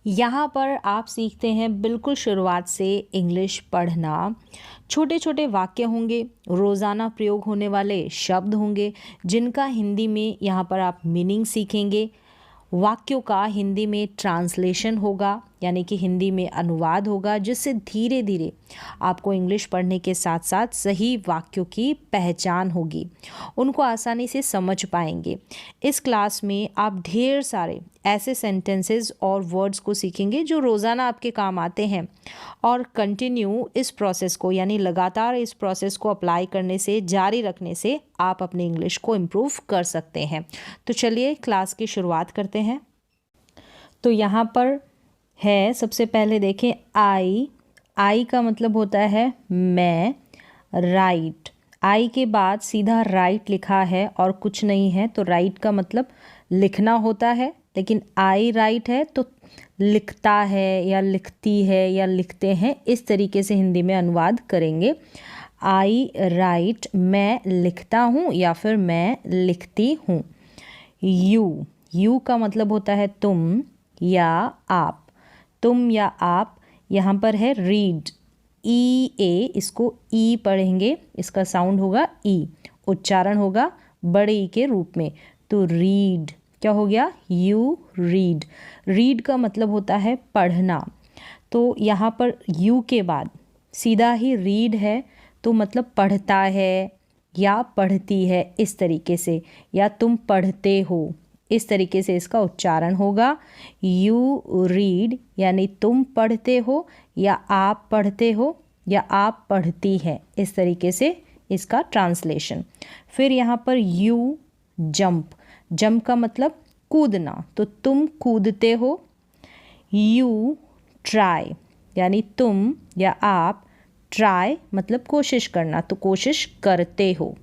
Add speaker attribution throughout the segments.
Speaker 1: यहाँ पर आप सीखते हैं बिल्कुल शुरुआत से इंग्लिश पढ़ना। छोटे छोटे वाक्य होंगे, रोज़ाना प्रयोग होने वाले शब्द होंगे जिनका हिंदी में यहाँ पर आप मीनिंग सीखेंगे। वाक्यों का हिंदी में ट्रांसलेशन होगा, यानी कि हिंदी में अनुवाद होगा, जिससे धीरे धीरे आपको इंग्लिश पढ़ने के साथ साथ सही वाक्यों की पहचान होगी, उनको आसानी से समझ पाएंगे। इस क्लास में आप ढेर सारे ऐसे सेंटेंसेस और वर्ड्स को सीखेंगे जो रोज़ाना आपके काम आते हैं, और कंटिन्यू इस प्रोसेस को, यानी लगातार इस प्रोसेस को अप्लाई करने से, जारी रखने से आप अपनी इंग्लिश को इम्प्रूव कर सकते हैं। तो चलिए क्लास की शुरुआत करते हैं। तो यहाँ पर है, सबसे पहले देखें आई का मतलब होता है मैं, राइट। आई के बाद सीधा राइट लिखा है और कुछ नहीं है, तो राइट का मतलब लिखना होता है, लेकिन आई राइट है तो लिखता है या लिखती है या लिखते हैं, इस तरीके से हिंदी में अनुवाद करेंगे। आई राइट, मैं लिखता हूँ या फिर मैं लिखती हूँ। यू का मतलब होता है तुम या आप। तुम या आप। यहाँ पर है रीड, इसको ई पढ़ेंगे, इसका साउंड होगा ई, उच्चारण होगा बड़े ई के रूप में, तो रीड क्या हो गया, यू रीड। रीड का मतलब होता है पढ़ना, तो यहाँ पर यू के बाद सीधा ही रीड है, तो मतलब पढ़ता है या पढ़ती है, इस तरीके से, या तुम पढ़ते हो, इस तरीके से इसका उच्चारण होगा। यू रीड यानी तुम पढ़ते हो या आप पढ़ते हो या आप पढ़ती है, इस तरीके से इसका ट्रांसलेशन। फिर यहाँ पर यू जंप का मतलब कूदना, तो तुम कूदते हो। यू ट्राई यानी तुम या आप, ट्राई मतलब कोशिश करना, तो कोशिश करते हो।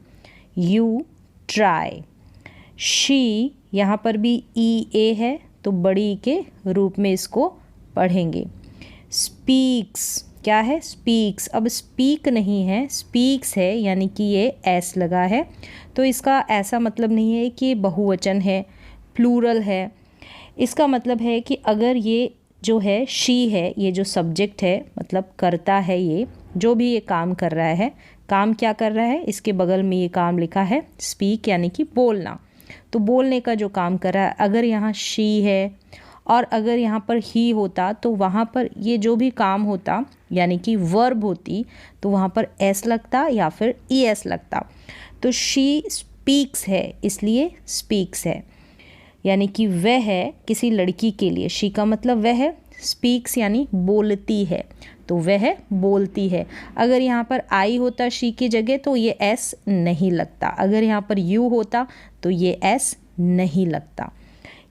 Speaker 1: You try. शी, यहाँ पर भी ए है, तो बड़ी ई के रूप में इसको पढ़ेंगे। स्पीक्स क्या है, स्पीक्स। अब स्पीक नहीं है, स्पीक्स है, यानी कि ये एस लगा है, तो इसका ऐसा मतलब नहीं है कि ये बहुवचन है, प्लूरल है। इसका मतलब है कि अगर ये जो है शी है, ये जो सब्जेक्ट है, मतलब करता है, ये जो भी ये काम कर रहा है, काम क्या कर रहा है, इसके बगल में ये काम लिखा है स्पीक, यानी कि बोलना, तो बोलने का जो काम कर रहा है। अगर यहाँ शी है और अगर यहाँ पर ही होता, तो वहाँ पर ये जो भी काम होता, यानी कि वर्ब होती, तो वहाँ पर एस लगता या फिर ई एस लगता। तो शी स्पीक्स है, इसलिए स्पीक्स है, यानी कि वह है किसी लड़की के लिए। शी का मतलब वह है, स्पीक्स यानी बोलती है, तो वह बोलती है। अगर यहाँ पर आई होता शी की जगह, तो ये एस नहीं लगता। अगर यहाँ पर यू होता तो ये एस नहीं लगता।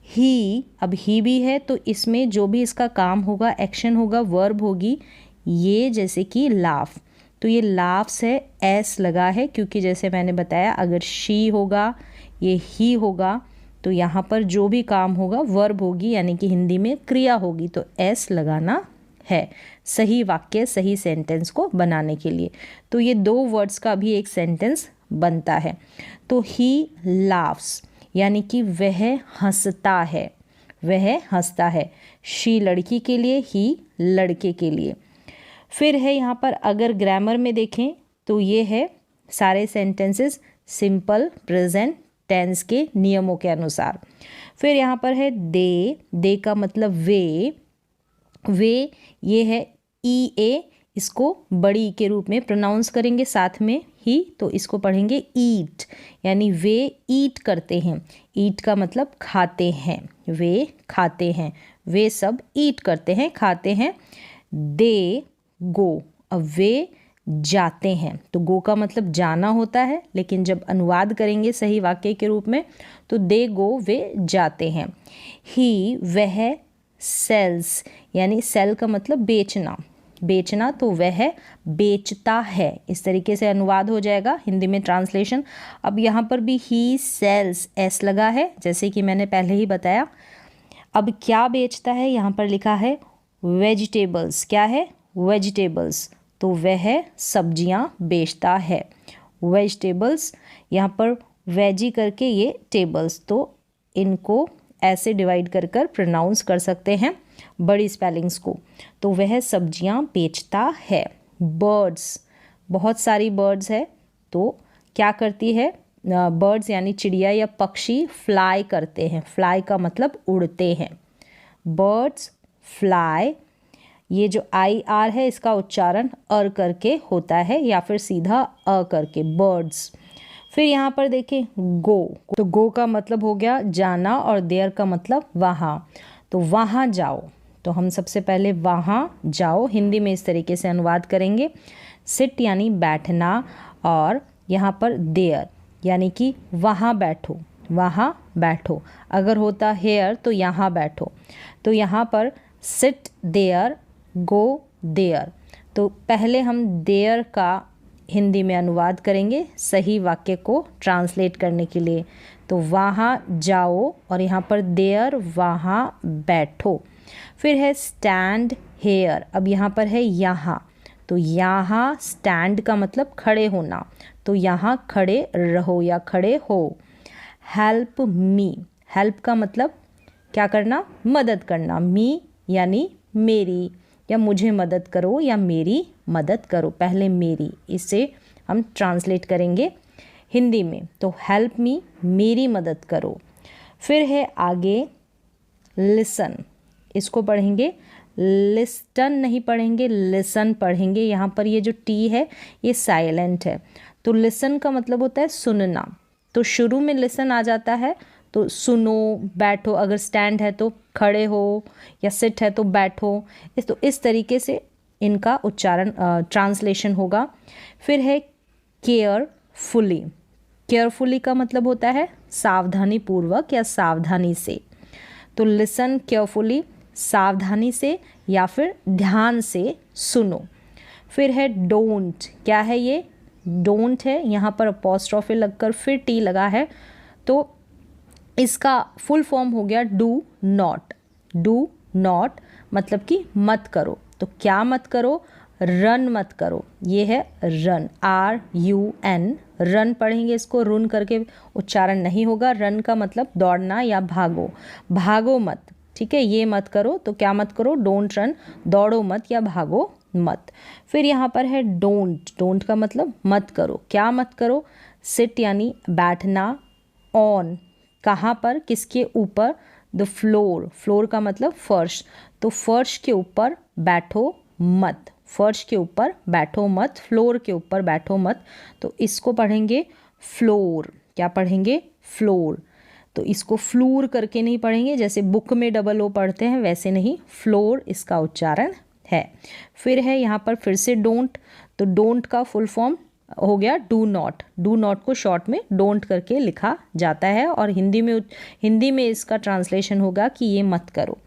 Speaker 1: ही, अब ही भी है, तो इसमें जो भी इसका काम होगा, एक्शन होगा, वर्ब होगी, ये जैसे कि लाफ, तो ये लाफ्स है, एस लगा है, क्योंकि जैसे मैंने बताया अगर शी होगा, ये ही होगा, तो यहाँ पर जो भी काम होगा वर्ब होगी, यानी कि हिंदी में क्रिया होगी, तो एस लगाना है सही वाक्य, सही सेंटेंस को बनाने के लिए। तो ये दो वर्ड्स का भी एक सेंटेंस बनता है। तो ही लाफ्स यानी कि वह हंसता है, वह हंसता है। शी लड़की के लिए, ही लड़के के लिए। फिर है यहाँ पर, अगर ग्रामर में देखें तो ये है सारे सेंटेंसेस सिंपल प्रेजेंट टेंस के नियमों के अनुसार। फिर यहाँ पर है दे का मतलब वे ये है ए, इसको बड़ी के रूप में प्रोनाउंस करेंगे साथ में ही, तो इसको पढ़ेंगे ईट, यानी वे ईट करते हैं। ईट का मतलब खाते हैं, वे खाते हैं, वे सब ईट करते हैं, खाते हैं। दे गो, अब वे जाते हैं, तो गो का मतलब जाना होता है, लेकिन जब अनुवाद करेंगे सही वाक्य के रूप में, तो दे गो, वे जाते हैं। ही वह सेल्स, यानी सेल का मतलब बेचना, तो वह बेचता है, इस तरीके से अनुवाद हो जाएगा हिंदी में ट्रांसलेशन। अब यहाँ पर भी ही सेल्स, एस लगा है, जैसे कि मैंने पहले ही बताया। अब क्या बेचता है, यहाँ पर लिखा है वेजिटेबल्स, क्या है, वेजिटेबल्स, तो वह सब्जियां बेचता है, वेजिटेबल्स। यहाँ पर वेजी करके ये टेबल्स, तो इनको ऐसे डिवाइड कर कर प्रोनाउंस कर सकते हैं बड़ी स्पेलिंग्स को। तो वह सब्जियां बेचता है। बर्ड्स, बहुत सारी बर्ड्स है, तो क्या करती है, बर्ड्स यानी चिड़िया या पक्षी फ्लाई करते हैं। फ्लाई का मतलब उड़ते हैं। बर्ड्स फ्लाई, ये जो आई आर है इसका उच्चारण अर करके होता है या फिर सीधा अ करके, बर्ड्स। फिर यहाँ पर देखें गो, तो गो का मतलब हो गया जाना और देयर का मतलब वहाँ, तो वहाँ जाओ। तो हम सबसे पहले वहाँ जाओ हिंदी में इस तरीके से अनुवाद करेंगे। सिट यानी बैठना, और यहाँ पर देयर यानी कि वहाँ बैठो, वहाँ बैठो। अगर होता हेयर तो यहाँ बैठो, तो यहाँ पर सिट देयर, गो देयर। तो पहले हम देयर का हिंदी में अनुवाद करेंगे सही वाक्य को ट्रांसलेट करने के लिए। तो वहाँ जाओ और यहाँ पर देयर वहाँ बैठो। फिर है स्टैंड हेयर, अब यहाँ पर है यहाँ, तो यहाँ स्टैंड का मतलब खड़े होना, तो यहाँ खड़े रहो या खड़े हो। हेल्प मी, हेल्प का मतलब क्या करना, मदद करना। मी यानी मेरी, या मुझे मदद करो या मेरी मदद करो, पहले मेरी, इसे हम ट्रांसलेट करेंगे हिंदी में। तो हेल्प मी, मेरी मदद करो। फिर है आगे लिसन, इसको पढ़ेंगे लिस्टन नहीं पढ़ेंगे, लिसन पढ़ेंगे। यहाँ पर ये जो टी है ये साइलेंट है। तो लिसन का मतलब होता है सुनना, तो शुरू में लिसन आ जाता है, तो सुनो, बैठो, अगर स्टैंड है तो खड़े हो, या सिट है तो बैठो। तो इस तरीके से इनका उच्चारण ट्रांसलेशन होगा। फिर है केयरफुली, केयरफुली का मतलब होता है सावधानी पूर्वक या सावधानी से। तो लिसन केयरफुली, सावधानी से या फिर ध्यान से सुनो। फिर है डोंट, क्या है ये, डोंट है, यहाँ पर अपॉस्ट्रोफी लगकर फिर टी लगा है, तो इसका फुल फॉर्म हो गया डू नॉट। डू नॉट मतलब कि मत करो, तो क्या मत करो, रन मत करो, ये है रन, RUN, रन पढ़ेंगे इसको, रुन करके उच्चारण नहीं होगा। रन का मतलब दौड़ना या भागो, भागो मत, ठीक है, ये मत करो, तो क्या मत करो, डोंट रन, दौड़ो मत या भागो मत। फिर यहाँ पर है डोंट, डोंट का मतलब मत करो, क्या मत करो, सिट यानी बैठना, ऑन कहाँ पर, किसके ऊपर, द फ्लोर, फ्लोर का मतलब फर्श, तो फर्श के ऊपर बैठो मत, फर्श के ऊपर बैठो मत, फ्लोर के ऊपर बैठो मत, तो इसको पढ़ेंगे फ्लोर। क्या पढ़ेंगे, फ्लोर। तो इसको फ्लूर करके नहीं पढ़ेंगे, जैसे बुक में डबल ओ पढ़ते हैं वैसे नहीं, फ्लोर इसका उच्चारण है। फिर है यहाँ पर फिर से डोंट, तो डोंट का फुल फॉर्म हो गया डू नॉट, डू नॉट को शॉर्ट में डोंट करके लिखा जाता है, और हिंदी में इसका ट्रांसलेशन होगा कि ये मत करो।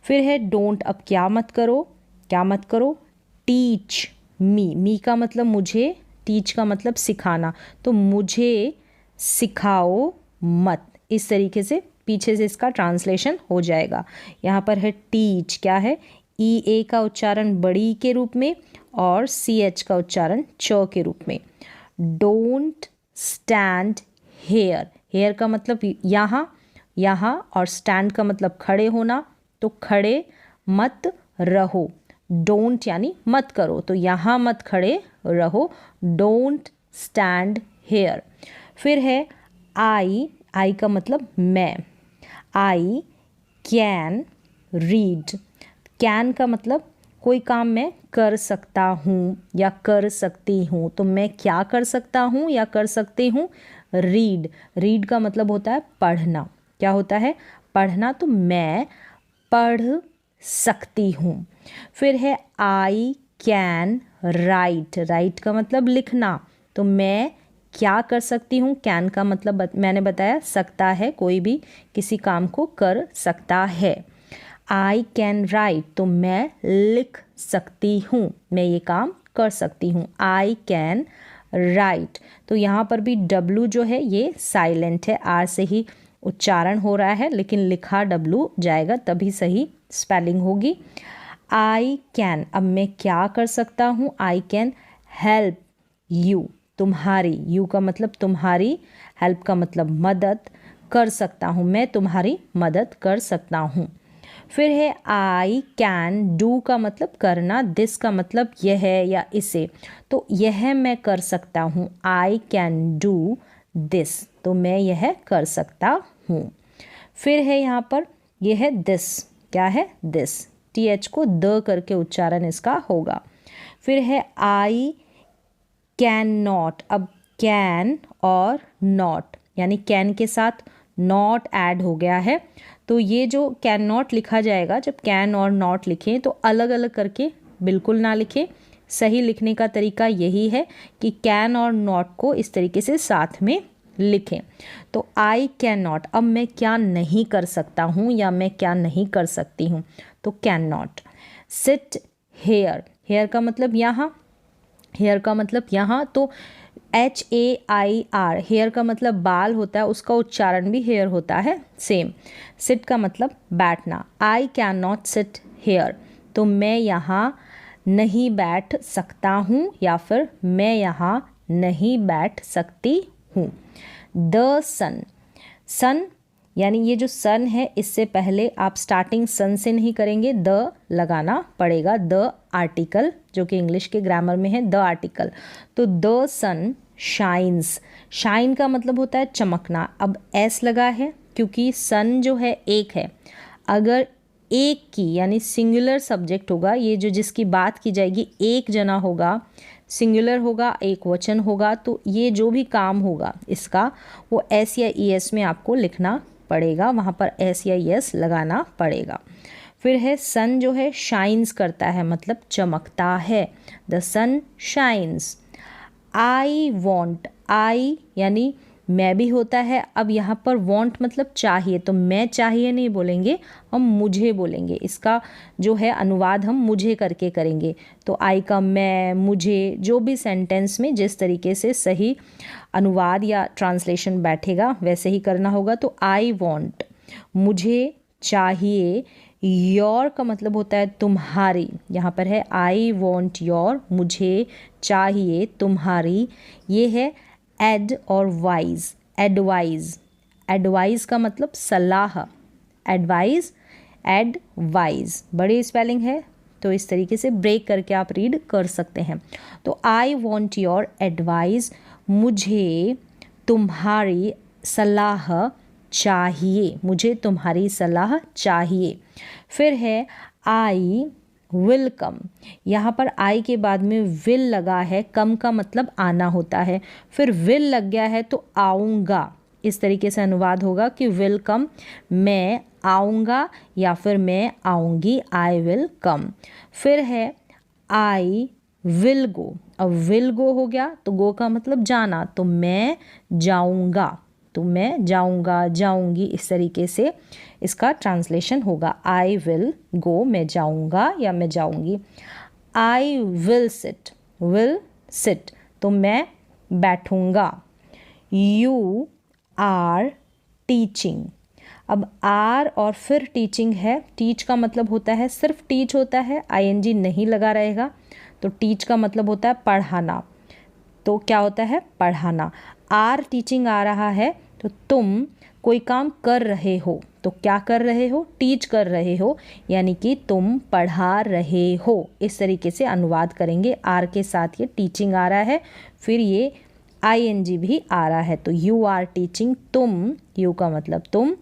Speaker 1: फिर है डोंट, अब क्या मत करो, क्या मत करो, टीच मी, मी का मतलब मुझे, टीच का मतलब सिखाना, तो मुझे सिखाओ मत, इस तरीके से पीछे से इसका ट्रांसलेशन हो जाएगा। यहाँ पर है टीच, क्या है, EA का उच्चारण बड़ी के रूप में और CH का उच्चारण च के रूप में। डोंट स्टैंड हेयर, हेयर का मतलब यहाँ, यहाँ, और स्टैंड का मतलब खड़े होना, तो खड़े मत रहो। डोंट यानी मत करो, तो यहाँ मत खड़े रहो, डोंट स्टैंड हेयर। फिर है आई का मतलब मैं, आई कैन रीड, कैन का मतलब कोई काम मैं कर सकता हूँ या कर सकती हूँ, तो मैं क्या कर सकता हूँ या कर सकती हूँ, रीड, रीड का मतलब होता है पढ़ना, क्या होता है, पढ़ना, तो मैं पढ़ सकती हूँ। फिर है आई कैन राइट, राइट का मतलब लिखना, तो मैं क्या कर सकती हूँ, कैन का मतलब मैंने बताया सकता है, कोई भी किसी काम को कर सकता है। आई कैन राइट, तो मैं लिख सकती हूँ, मैं ये काम कर सकती हूँ, आई कैन राइट। तो यहाँ पर भी W जो है ये साइलेंट है, R से ही उच्चारण हो रहा है, लेकिन लिखा W जाएगा तभी सही स्पेलिंग होगी। आई कैन, अब मैं क्या कर सकता हूँ, आई कैन हेल्प यू, तुम्हारी, यू का मतलब तुम्हारी, हेल्प का मतलब मदद, कर सकता हूँ, मैं तुम्हारी मदद कर सकता हूँ। फिर है आई कैन डू का मतलब करना, दिस का मतलब यह या इसे, तो यह मैं कर सकता हूँ, आई कैन डू दिस, तो मैं यह कर सकता हूँ। फिर है यहाँ पर यह है दिस, क्या है दिस, टी एच को द करके उच्चारण इसका होगा। फिर है आई कैन नॉट, अब कैन और नॉट यानी कैन के साथ नॉट ऐड हो गया है, तो ये जो कैन नॉट लिखा जाएगा, जब कैन और नॉट लिखें तो अलग अलग करके बिल्कुल ना लिखें। सही लिखने का तरीका यही है कि कैन और नॉट को इस तरीके से साथ में लिखें। तो आई कैन नॉट, अब मैं क्या नहीं कर सकता हूँ या मैं क्या नहीं कर सकती हूँ, तो can not. Sit here, here का मतलब यहाँ, हेयर का मतलब यहाँ, तो HAIR, हेयर का मतलब बाल होता है, उसका उच्चारण भी हेयर होता है सेम। सिट का मतलब बैठना, I can not sit hair, तो मैं यहाँ नहीं बैठ सकता हूँ या फिर मैं यहाँ नहीं बैठ सकती हूँ। द सन, सन यानी ये जो सन है, इससे पहले आप स्टार्टिंग सन से नहीं करेंगे, द लगाना पड़ेगा, द आर्टिकल जो कि इंग्लिश के ग्रामर में है द आर्टिकल। तो द सन शाइन्स, शाइन का मतलब होता है चमकना, अब एस लगा है क्योंकि सन जो है एक है, अगर एक की यानी सिंगुलर सब्जेक्ट होगा, ये जो जिसकी बात की जाएगी एक जना होगा, सिंगुलर होगा, एक वचन होगा, तो ये जो भी काम होगा इसका वो एस या ई एस में आपको लिखना पड़ेगा, वहाँ पर एस या ई एस लगाना पड़ेगा। फिर है सन जो है शाइन्स करता है, मतलब चमकता है, the sun shines. I want, I यानी मैं भी होता है, अब यहाँ पर वॉन्ट मतलब चाहिए, तो मैं चाहिए नहीं बोलेंगे, हम मुझे बोलेंगे, इसका जो है अनुवाद हम मुझे करके करेंगे। तो आई का मैं, मुझे, जो भी सेंटेंस में जिस तरीके से सही अनुवाद या ट्रांसलेशन बैठेगा वैसे ही करना होगा। तो आई वॉन्ट, मुझे चाहिए, योर का मतलब होता है तुम्हारी, यहाँ पर है आई वॉन्ट योर, मुझे चाहिए तुम्हारी, ये है एड और वाइज, एडवाइज, एडवाइज का मतलब सलाह, एडवाइज, एडवाइज, बड़ी स्पेलिंग है, तो इस तरीके से ब्रेक करके आप रीड कर सकते हैं। तो आई वॉन्ट योर एडवाइस, मुझे तुम्हारी सलाह चाहिए, मुझे तुम्हारी सलाह चाहिए। फिर है आई विल कम, यहाँ पर आई के बाद में विल लगा है, कम का मतलब आना होता है, फिर विल लग गया है तो आऊँगा, इस तरीके से अनुवाद होगा कि विल कम, मैं आऊँगा या फिर मैं आऊँगी, आई विल कम। फिर है आई विल गो, अब विल गो हो गया तो गो का मतलब जाना, तो मैं जाऊँगा, तो मैं जाऊँगा, जाऊँगी, इस तरीके से इसका ट्रांसलेशन होगा, आई विल गो, मैं जाऊँगा या मैं जाऊँगी। आई विल सिट, तो मैं बैठूँगा। यू आर टीचिंग, अब आर और फिर टीचिंग है, टीच का मतलब होता है, सिर्फ टीच होता है, ING नहीं लगा रहेगा, तो टीच का मतलब होता है पढ़ाना, तो क्या होता है पढ़ाना। आर टीचिंग आ रहा है तो तुम कोई काम कर रहे हो, तो क्या कर रहे हो, टीच कर रहे हो, यानी कि तुम पढ़ा रहे हो, इस तरीके से अनुवाद करेंगे। आर के साथ ये टीचिंग आ रहा है, फिर ये ING भी आ रहा है, तो यू आर टीचिंग, तुम, यू का मतलब तुम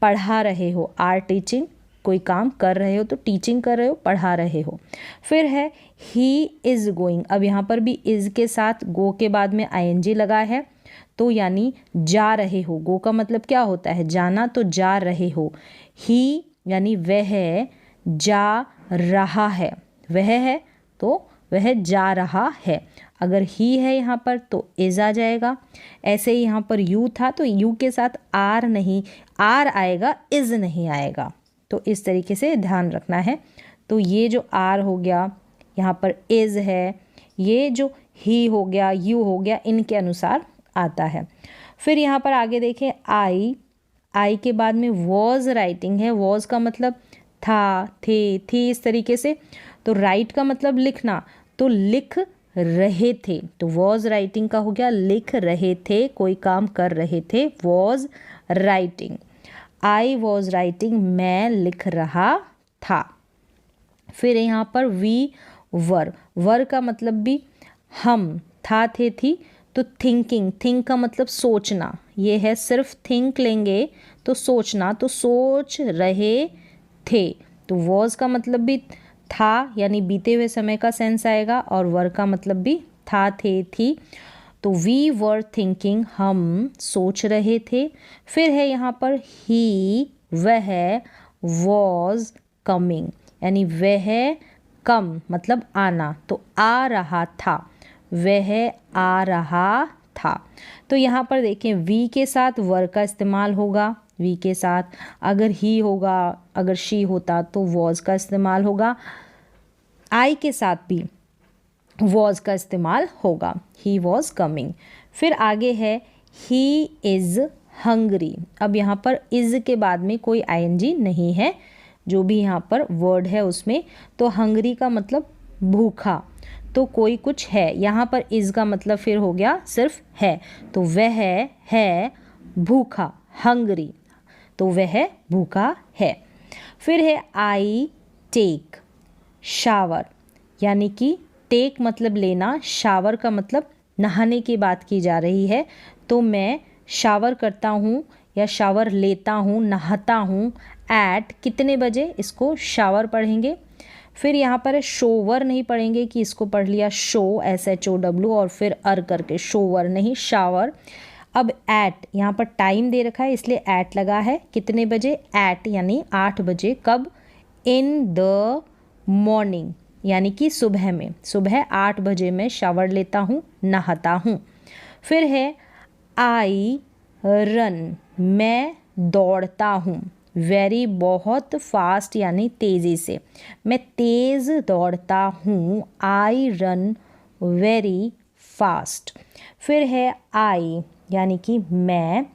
Speaker 1: पढ़ा रहे हो, आर टीचिंग कोई काम कर रहे हो, तो टीचिंग कर रहे हो, पढ़ा रहे हो। फिर है ही इज़ गोइंग, अब यहाँ पर भी इज़ के साथ गो के बाद में ING लगा है, तो यानी जा रहे हो, गो का मतलब क्या होता है जाना, तो जा रहे हो। ही यानी वह जा रहा है, वह है तो वह जा रहा है, अगर ही है यहाँ पर तो इज़ आ जाएगा। ऐसे ही यहाँ पर यू था तो यू के साथ आर नहीं, आर आएगा, इज़ नहीं आएगा, तो इस तरीके से ध्यान रखना है। तो ये जो आर हो गया, यहाँ पर इज़ है, ये जो ही हो गया, यू हो गया, इनके अनुसार आता है। फिर यहाँ पर आगे देखें आई के बाद में वॉज राइटिंग है, वॉज का मतलब था, थे, थी, इस तरीके से। तो राइट का मतलब लिखना, तो लिख रहे थे, तो वॉज राइटिंग का हो गया लिख रहे थे, कोई काम कर रहे थे, was writing. I was writing, मैं लिख रहा था। फिर यहाँ पर वी वर का मतलब भी हम, था थे थी, तो थिंकिंग, थिंक का मतलब सोचना, ये है सिर्फ थिंक लेंगे तो सोचना, तो सोच रहे थे। तो वॉज का मतलब भी था यानी बीते हुए समय का सेंस आएगा, और वर का मतलब भी था थे थी। तो वी वर थिंकिंग, हम सोच रहे थे। फिर है यहाँ पर ही, वह, वॉज कमिंग, यानी वह कम मतलब आना, तो आ रहा था, वह आ रहा था। तो यहाँ पर देखें वी के साथ वर का इस्तेमाल होगा, वी के साथ अगर ही होगा, अगर शी होता तो वॉज का इस्तेमाल होगा, आई के साथ भी वॉज का इस्तेमाल होगा, ही वॉज कमिंग। फिर आगे है ही इज़ हंग्री। अब यहाँ पर इज़ के बाद में कोई आईएनजी नहीं है, जो भी यहाँ पर वर्ड है उसमें, तो हंग्री का मतलब भूखा, तो कोई कुछ है। यहाँ पर इज़ का मतलब फिर हो गया सिर्फ है, तो वह है भूखा, हंग्री, तो वह भूखा है। फिर है आई टेक शावर, यानी कि टेक मतलब लेना, शावर का मतलब नहाने की बात की जा रही है, तो मैं शावर करता हूँ या शावर लेता हूँ, नहाता हूँ। एट कितने बजे, इसको शावर पढ़ेंगे। फिर यहाँ पर शोवर नहीं पढ़ेंगे कि इसको पढ़ लिया शो, SHOW और फिर करके शोवर नहीं, शावर। अब एट यहाँ पर टाइम दे रखा है इसलिए एट लगा है, कितने बजे, एट यानी 8 बजे, कब, इन द मॉर्निंग यानी कि सुबह में, सुबह 8 बजे मैं शावर लेता हूँ, नहाता हूँ। फिर है आई रन, मैं दौड़ता हूँ, वेरी बहुत, फास्ट यानी तेज़ी से, मैं तेज़ दौड़ता हूँ, आई रन वेरी फास्ट। फिर है आई यानी कि मैं,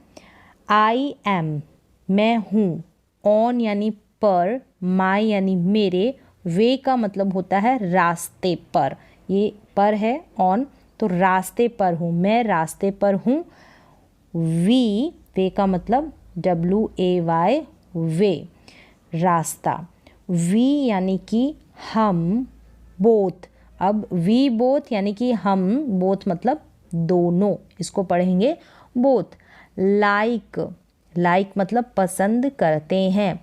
Speaker 1: आई एम मैं हूँ, ऑन यानी पर, माई यानी मेरे, वे का मतलब होता है रास्ते पर, ये पर है ऑन, तो रास्ते पर हूँ, मैं रास्ते पर हूँ। वे का मतलब WAY वे, रास्ता। वी यानी कि हम, बोथ, अब वी बोथ यानी कि हम, बोथ मतलब दोनों, इसको पढ़ेंगे बोथ। लाइक मतलब पसंद करते हैं।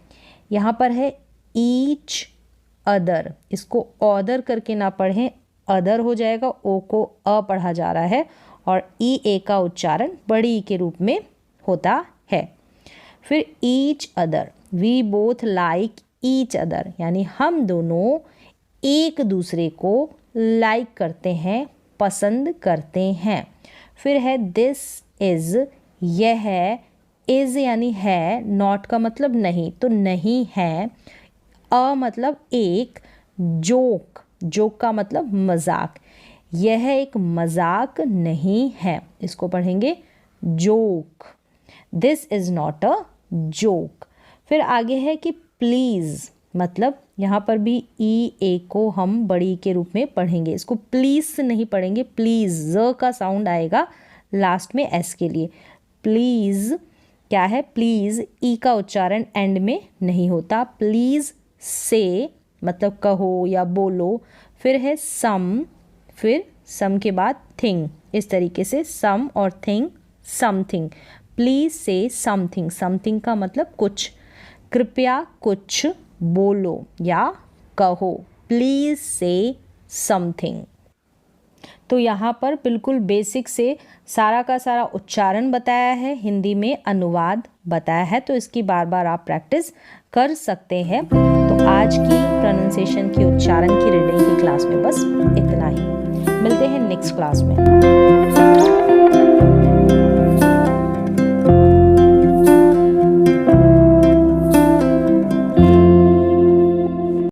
Speaker 1: यहाँ पर है ईच अदर, इसको ऑदर करके ना पढ़ें, अदर हो जाएगा, ओ को अ पढ़ा जा रहा है, और ए का उच्चारण बड़ी के रूप में होता है। फिर each other, we both like each other, यानी हम दोनों एक दूसरे को लाइक करते हैं, पसंद करते हैं। फिर है दिस इज़, यह है, इज़ यानी है, नॉट का मतलब नहीं, तो नहीं है, मतलब एक, जोक का मतलब मजाक, यह एक मजाक नहीं है, इसको पढ़ेंगे joke, this is not a joke. फिर आगे है कि प्लीज़, मतलब यहाँ पर भी ए को हम बड़ी के रूप में पढ़ेंगे, इसको प्लीज़ नहीं पढ़ेंगे, प्लीज़ ज का साउंड आएगा लास्ट में एस के लिए। प्लीज़ क्या है, प्लीज़ ई का उच्चारण एंड में नहीं होता, प्लीज़ से मतलब कहो या बोलो। फिर है सम, फिर सम के बाद थिंग, इस तरीके से सम और थिंग, समथिंग। प्लीज़ से समथिंग, समथिंग का मतलब कुछ, कृपया कुछ बोलो या कहो, प्लीज़ से समथिंग। तो यहाँ पर बिल्कुल बेसिक से सारा का सारा उच्चारण बताया है, हिंदी में अनुवाद बताया है, तो इसकी बार बार आप प्रैक्टिस कर सकते हैं। तो आज की प्रोनाउंसिएशन की, उच्चारण की, रीडिंग की क्लास में बस इतना ही। मिलते हैं नेक्स्ट क्लास में।